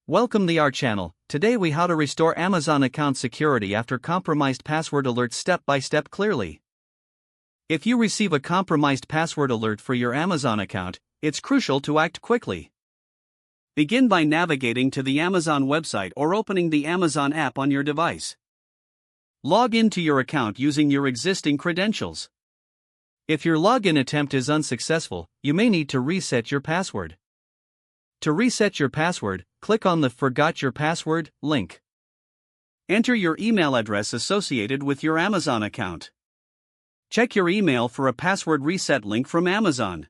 Welcome to our channel. Today we how to restore Amazon account security after compromised password alert step by step clearly. If you receive a compromised password alert for your Amazon account, it's crucial to act quickly. Begin by navigating to the Amazon website or opening the Amazon app on your device. Log into your account using your existing credentials. If your login attempt is unsuccessful, you may need to reset your password. To reset your password, click on the Forgot Your Password link. Enter your email address associated with your Amazon account. Check your email for a password reset link from Amazon.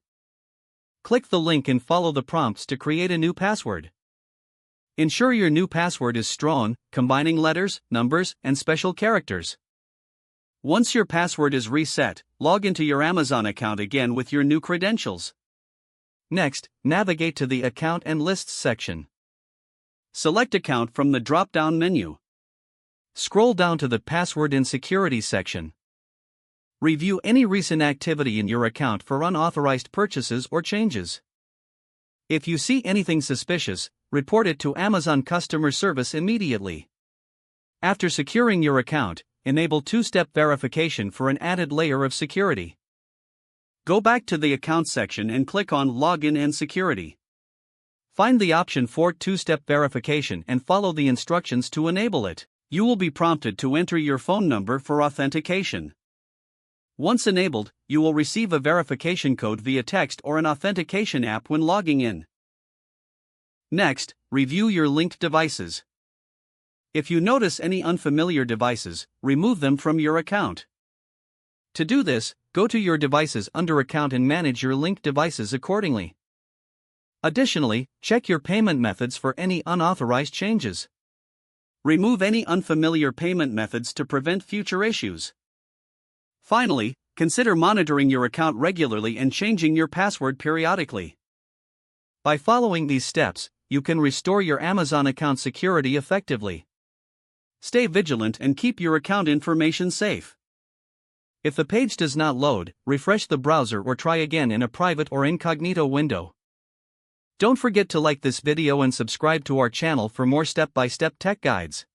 Click the link and follow the prompts to create a new password. Ensure your new password is strong, combining letters, numbers, and special characters. Once your password is reset, log into your Amazon account again with your new credentials. Next, navigate to the Account and Lists section. Select Account from the drop-down menu. Scroll down to the Password and Security section. Review any recent activity in your account for unauthorized purchases or changes. If you see anything suspicious, report it to Amazon customer service immediately. After securing your account, enable two-step verification for an added layer of security. Go back to the Account section and click on Login and Security. Find the option for two-step verification and follow the instructions to enable it. You will be prompted to enter your phone number for authentication. Once enabled, you will receive a verification code via text or an authentication app when logging in. Next, review your linked devices. If you notice any unfamiliar devices, remove them from your account. To do this, go to your devices under Account and manage your linked devices accordingly. Additionally, check your payment methods for any unauthorized changes. Remove any unfamiliar payment methods to prevent future issues. Finally, consider monitoring your account regularly and changing your password periodically. By following these steps, you can restore your Amazon account security effectively. Stay vigilant and keep your account information safe. If the page does not load, refresh the browser or try again in a private or incognito window. Don't forget to like this video and subscribe to our channel for more step-by-step tech guides.